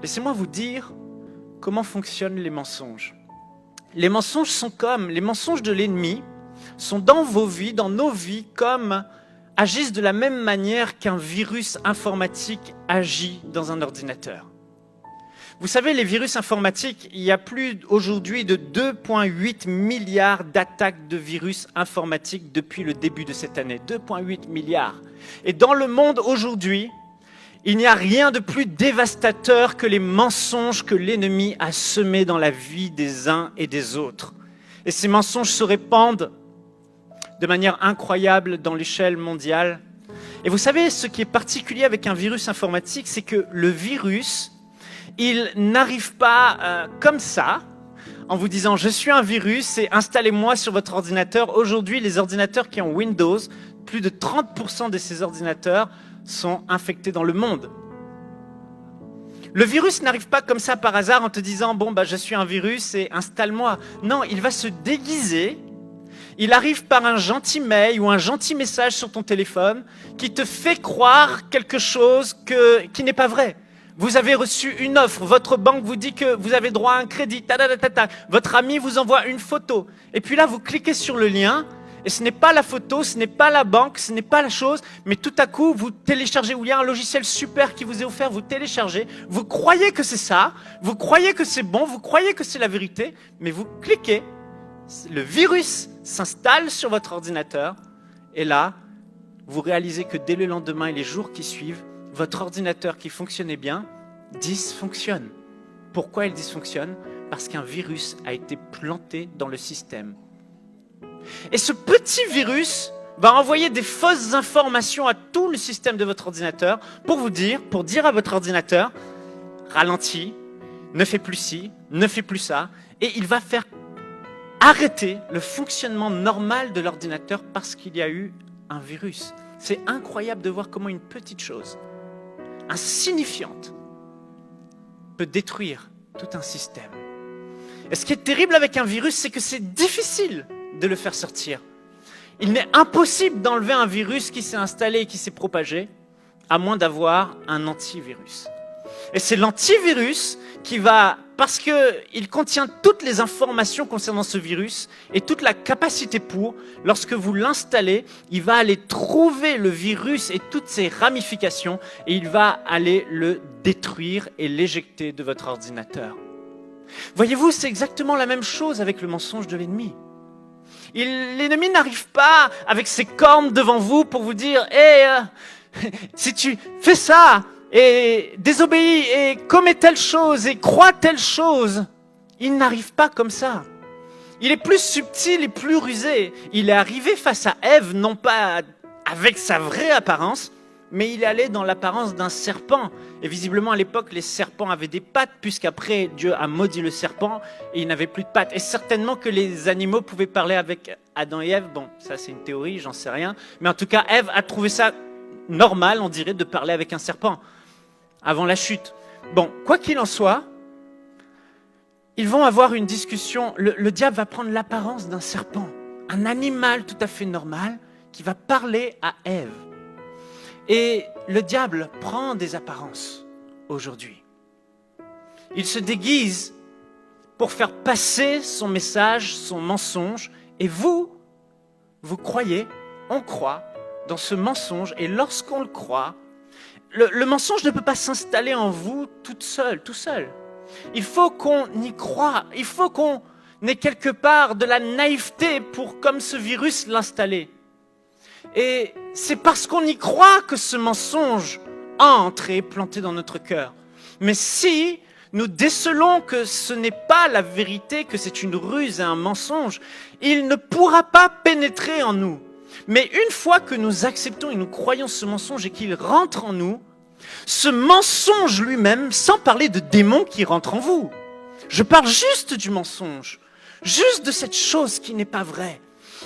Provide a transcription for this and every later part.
Laissez-moi vous dire comment fonctionnent les mensonges. Les mensonges sont comme, les mensonges de l'ennemi sont dans vos vies, dans nos vies, comme agissent de la même manière qu'un virus informatique agit dans un ordinateur. Vous savez, les virus informatiques, il y a plus aujourd'hui de 2,8 milliards d'attaques de virus informatiques depuis le début de cette année. 2,8 milliards. Et dans le monde aujourd'hui, il n'y a rien de plus dévastateur que les mensonges que l'ennemi a semés dans la vie des uns et des autres. Et ces mensonges se répandent de manière incroyable dans l'échelle mondiale. Et vous savez, ce qui est particulier avec un virus informatique, c'est que le virus, il n'arrive pas comme ça, en vous disant « je suis un virus et installez-moi sur votre ordinateur ». Aujourd'hui, les ordinateurs qui ont Windows, plus de 30% de ces ordinateurs sont infectés dans le monde. Le virus n'arrive pas comme ça par hasard en te disant « bon, je suis un virus et installe-moi ». Non, il va se déguiser. Il arrive par un gentil mail ou un gentil message sur ton téléphone qui te fait croire quelque chose qui n'est pas vrai. Vous avez reçu une offre, votre banque vous dit que vous avez droit à un crédit, votre ami vous envoie une photo. Et puis là, vous cliquez sur le lien, et ce n'est pas la photo, ce n'est pas la banque, ce n'est pas la chose, mais tout à coup, vous téléchargez, ou il y a un logiciel super qui vous est offert, vous téléchargez, vous croyez que c'est ça, vous croyez que c'est bon, vous croyez que c'est la vérité, mais vous cliquez, le virus s'installe sur votre ordinateur, et là, vous réalisez que dès le lendemain et les jours qui suivent, votre ordinateur qui fonctionnait bien dysfonctionne. Pourquoi il dysfonctionne? Parce qu'un virus a été planté dans le système. Et ce petit virus va envoyer des fausses informations à tout le système de votre ordinateur pour dire à votre ordinateur, ralentis, ne fais plus ci, ne fais plus ça, et il va faire arrêter le fonctionnement normal de l'ordinateur parce qu'il y a eu un virus. C'est incroyable de voir comment une petite chose insignifiante peut détruire tout un système. Et ce qui est terrible avec un virus, c'est que c'est difficile de le faire sortir. Il n'est impossible d'enlever un virus qui s'est installé et qui s'est propagé, à moins d'avoir un antivirus. Et c'est l'antivirus qui va, parce qu'il contient toutes les informations concernant ce virus et toute la capacité pour, lorsque vous l'installez, il va aller trouver le virus et toutes ses ramifications et il va aller le détruire et l'éjecter de votre ordinateur. Voyez-vous, c'est exactement la même chose avec le mensonge de l'ennemi. L'ennemi n'arrive pas avec ses cornes devant vous pour vous dire « Hey, si tu fais ça, et désobéis et commets telle chose et crois telle chose », il n'arrive pas comme ça. Il est plus subtil et plus rusé. Il est arrivé face à Ève, non pas avec sa vraie apparence, mais il est allé dans l'apparence d'un serpent. Et visiblement, à l'époque, les serpents avaient des pattes, puisqu'après, Dieu a maudit le serpent et il n'avait plus de pattes. Et certainement que les animaux pouvaient parler avec Adam et Ève. Bon, ça c'est une théorie, j'en sais rien. Mais en tout cas, Ève a trouvé ça normal, on dirait, de parler avec un serpent avant la chute. Bon, quoi qu'il en soit, ils vont avoir une discussion. Le diable va prendre l'apparence d'un serpent, un animal tout à fait normal qui va parler à Ève. Et le diable prend des apparences aujourd'hui. Il se déguise pour faire passer son message, son mensonge. Et vous croyez, on croit dans ce mensonge. Et lorsqu'on le croit, le mensonge ne peut pas s'installer en vous tout seul. Il faut qu'on y croie. Il faut qu'on ait quelque part de la naïveté pour, comme ce virus, l'installer. Et c'est parce qu'on y croit que ce mensonge entre et est planté dans notre cœur. Mais si nous décelons que ce n'est pas la vérité, que c'est une ruse et un mensonge, il ne pourra pas pénétrer en nous. Mais une fois que nous acceptons et nous croyons ce mensonge et qu'il rentre en nous, ce mensonge lui-même, sans parler de démons qui rentrent en vous, je parle juste du mensonge, juste de cette chose qui n'est pas vraie,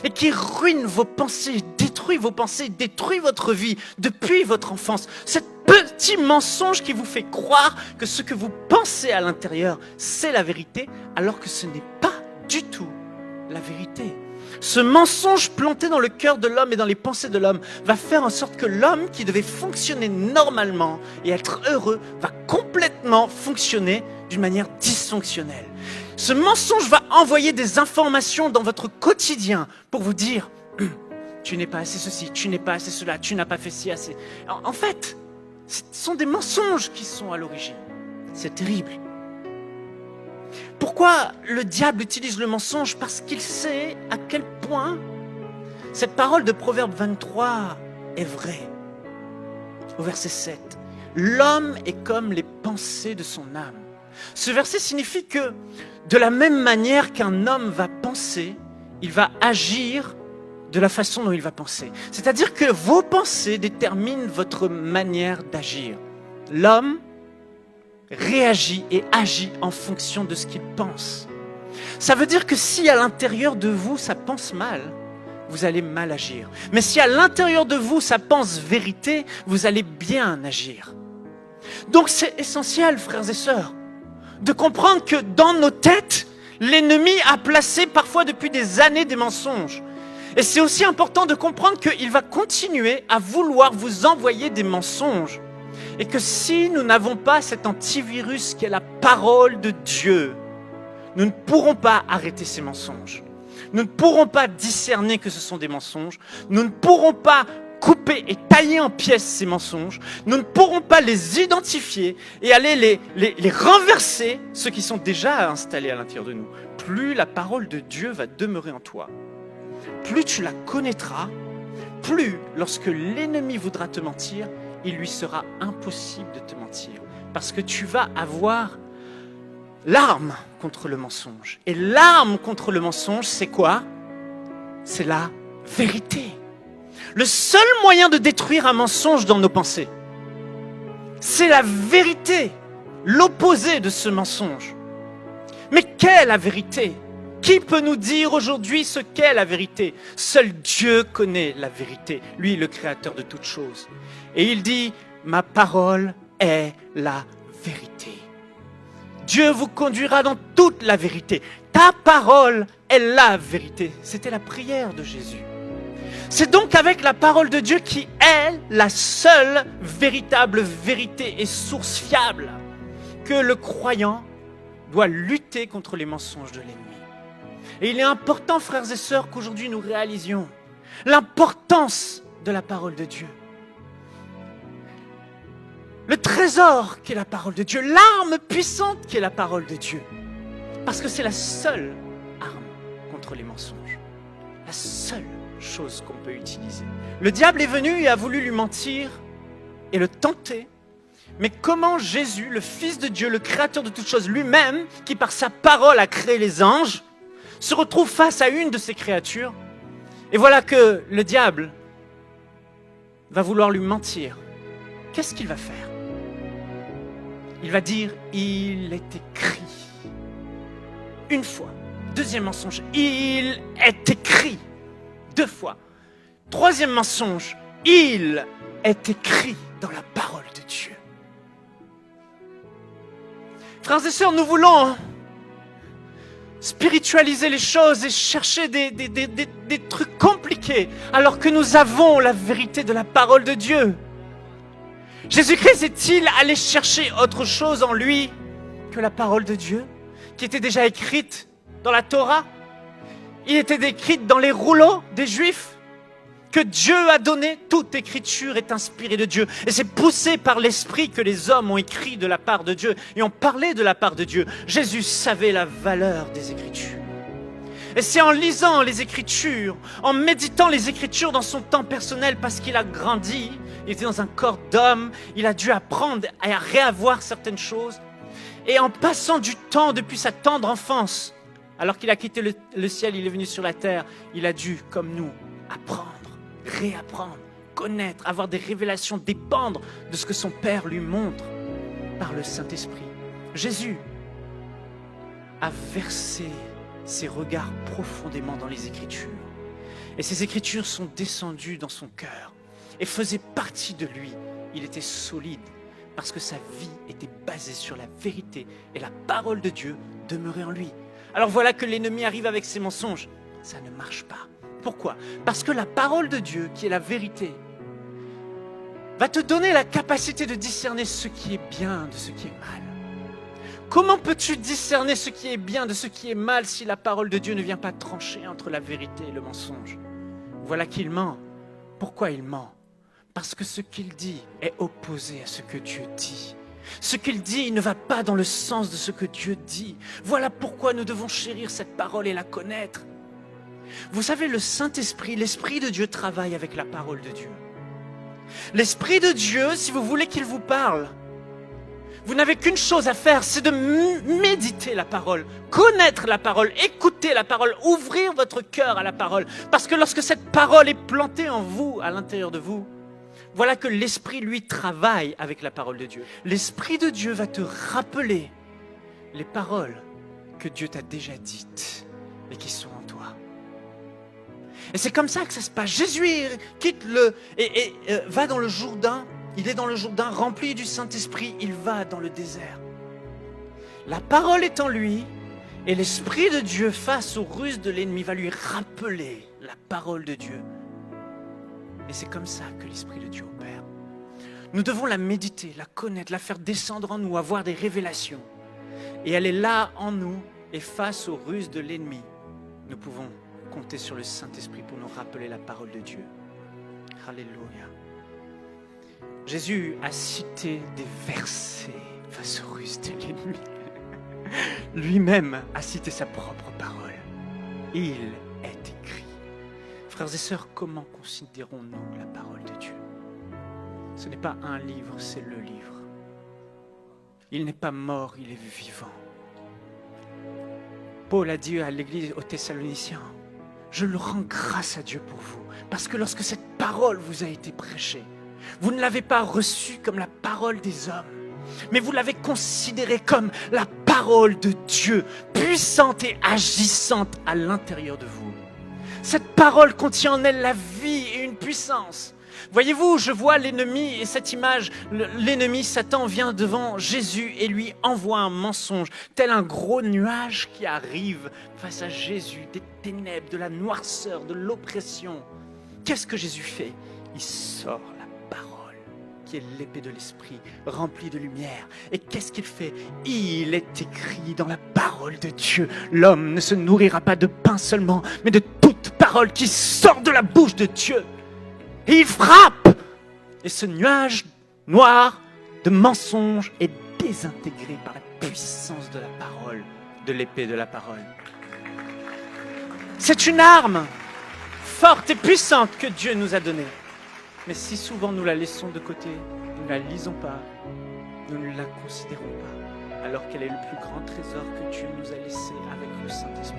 et qui ruine vos pensées, détruit votre vie depuis votre enfance. Ce petit mensonge qui vous fait croire que ce que vous pensez à l'intérieur, c'est la vérité, alors que ce n'est pas du tout la vérité. Ce mensonge planté dans le cœur de l'homme et dans les pensées de l'homme va faire en sorte que l'homme qui devait fonctionner normalement et être heureux va complètement complètement fonctionner d'une manière dysfonctionnelle. Ce mensonge va envoyer des informations dans votre quotidien pour vous dire « tu n'es pas assez ceci, tu n'es pas assez cela, tu n'as pas fait ci assez. » En fait, ce sont des mensonges qui sont à l'origine. C'est terrible. Pourquoi le diable utilise le mensonge? Parce qu'il sait à quel point cette parole de Proverbe 23 est vraie. Au verset 7, « L'homme est comme les pensées de son âme. » Ce verset signifie que de la même manière qu'un homme va penser, il va agir de la façon dont il va penser. C'est-à-dire que vos pensées déterminent votre manière d'agir. L'homme réagit et agit en fonction de ce qu'il pense. Ça veut dire que si à l'intérieur de vous, ça pense mal, vous allez mal agir. Mais si à l'intérieur de vous, ça pense vérité, vous allez bien agir. Donc c'est essentiel, frères et sœurs, de comprendre que dans nos têtes, l'ennemi a placé parfois depuis des années des mensonges. Et c'est aussi important de comprendre qu'il va continuer à vouloir vous envoyer des mensonges. Et que si nous n'avons pas cet antivirus qui est la parole de Dieu, nous ne pourrons pas arrêter ces mensonges. Nous ne pourrons pas discerner que ce sont des mensonges. Nous ne pourrons pas couper et tailler en pièces ces mensonges. Nous ne pourrons pas les identifier et aller les renverser, ceux qui sont déjà installés à l'intérieur de nous. Plus la parole de Dieu va demeurer en toi, plus tu la connaîtras, plus lorsque l'ennemi voudra te mentir, il lui sera impossible de te mentir. Parce que tu vas avoir l'arme contre le mensonge. Et l'arme contre le mensonge, c'est quoi? C'est la vérité. Le seul moyen de détruire un mensonge dans nos pensées, c'est la vérité, l'opposé de ce mensonge. Mais qu'est la vérité? Qui peut nous dire aujourd'hui ce qu'est la vérité? Seul Dieu connaît la vérité, lui le créateur de toutes choses. Et il dit, ma parole est la vérité. Dieu vous conduira dans toute la vérité. Ta parole est la vérité. C'était la prière de Jésus. C'est donc avec la parole de Dieu qui est la seule véritable vérité et source fiable que le croyant doit lutter contre les mensonges de l'ennemi. Et il est important, frères et sœurs, qu'aujourd'hui nous réalisions l'importance de la parole de Dieu. Le trésor qui est la parole de Dieu, l'arme puissante qui est la parole de Dieu. Parce que c'est la seule arme contre les mensonges. La seule chose qu'on peut utiliser. Le diable est venu et a voulu lui mentir et le tenter. Mais comment Jésus, le Fils de Dieu, le Créateur de toutes choses, lui-même, qui par sa parole a créé les anges, se retrouve face à une de ces créatures. Et voilà que le diable va vouloir lui mentir. Qu'est-ce qu'il va faire? Il va dire, il est écrit. Une fois. Deuxième mensonge, il est écrit. 2 fois. Troisième mensonge, il est écrit dans la parole de Dieu. Frères et sœurs, nous voulons spiritualiser les choses et chercher des trucs compliqués alors que nous avons la vérité de la parole de Dieu. Jésus-Christ est-il allé chercher autre chose en lui que la parole de Dieu qui était déjà écrite dans la Torah? Il était écrite dans les rouleaux des Juifs que Dieu a donné. Toute écriture est inspirée de Dieu. Et c'est poussé par l'Esprit que les hommes ont écrit de la part de Dieu et ont parlé de la part de Dieu. Jésus savait la valeur des Écritures. Et c'est en lisant les Écritures, en méditant les Écritures dans son temps personnel, parce qu'il a grandi, il était dans un corps d'homme, il a dû apprendre à réavoir certaines choses. Et en passant du temps depuis sa tendre enfance, alors qu'il a quitté le ciel, il est venu sur la terre, il a dû, comme nous, apprendre, réapprendre, connaître, avoir des révélations, dépendre de ce que son Père lui montre par le Saint-Esprit. Jésus a versé ses regards profondément dans les Écritures. Et ces Écritures sont descendues dans son cœur et faisaient partie de lui. Il était solide parce que sa vie était basée sur la vérité et la parole de Dieu demeurait en lui. Alors voilà que l'ennemi arrive avec ses mensonges. Ça ne marche pas. Pourquoi? Parce que la parole de Dieu, qui est la vérité, va te donner la capacité de discerner ce qui est bien de ce qui est mal. Comment peux-tu discerner ce qui est bien de ce qui est mal si la parole de Dieu ne vient pas trancher entre la vérité et le mensonge? Voilà qu'il ment. Pourquoi il ment? Parce que ce qu'il dit est opposé à ce que Dieu dit. Ce qu'il dit ne va pas dans le sens de ce que Dieu dit. Voilà pourquoi nous devons chérir cette parole et la connaître. Vous savez, le Saint-Esprit, l'Esprit de Dieu travaille avec la parole de Dieu. L'Esprit de Dieu, si vous voulez qu'il vous parle, vous n'avez qu'une chose à faire, c'est de méditer la parole, connaître la parole, écouter la parole, ouvrir votre cœur à la parole. Parce que lorsque cette parole est plantée en vous, à l'intérieur de vous, voilà que l'Esprit, lui, travaille avec la parole de Dieu. L'Esprit de Dieu va te rappeler les paroles que Dieu t'a déjà dites et qui sont en toi. Et c'est comme ça que ça se passe. Jésus quitte va dans le Jourdain. Il est dans le Jourdain rempli du Saint-Esprit. Il va dans le désert. La parole est en lui et l'Esprit de Dieu face aux ruses de l'ennemi va lui rappeler la parole de Dieu. Et c'est comme ça que l'Esprit de Dieu opère. Nous devons la méditer, la connaître, la faire descendre en nous, avoir des révélations. Et elle est là en nous et face aux ruses de l'ennemi. Nous pouvons compter sur le Saint-Esprit pour nous rappeler la parole de Dieu. Alléluia. Jésus a cité des versets face aux ruses de l'ennemi. Lui-même a cité sa propre parole. Il est écrit. Frères et sœurs, comment considérons-nous la parole de Dieu? Ce n'est pas un livre, c'est le livre. Il n'est pas mort, il est vivant. Paul a dit à l'église aux Thessaloniciens, je le rends grâce à Dieu pour vous, parce que lorsque cette parole vous a été prêchée, vous ne l'avez pas reçue comme la parole des hommes, mais vous l'avez considérée comme la parole de Dieu, puissante et agissante à l'intérieur de vous. Cette parole contient en elle la vie et une puissance. Voyez-vous, je vois l'ennemi et cette image, l'ennemi Satan vient devant Jésus et lui envoie un mensonge, tel un gros nuage qui arrive face à Jésus, des ténèbres, de la noirceur, de l'oppression. Qu'est-ce que Jésus fait? Il sort la parole, qui est l'épée de l'esprit, remplie de lumière. Et qu'est-ce qu'il fait? Il est écrit dans la parole de Dieu, l'homme ne se nourrira pas de pain seulement, mais de toute parole qui sort de la bouche de Dieu. Et il frappe. Et ce nuage noir de mensonges est désintégré par la puissance de la parole, de l'épée de la parole. C'est une arme forte et puissante que Dieu nous a donnée. Mais si souvent nous la laissons de côté, nous ne la lisons pas, nous ne la considérons pas, alors qu'elle est le plus grand trésor que Dieu nous a laissé avec le Saint-Esprit.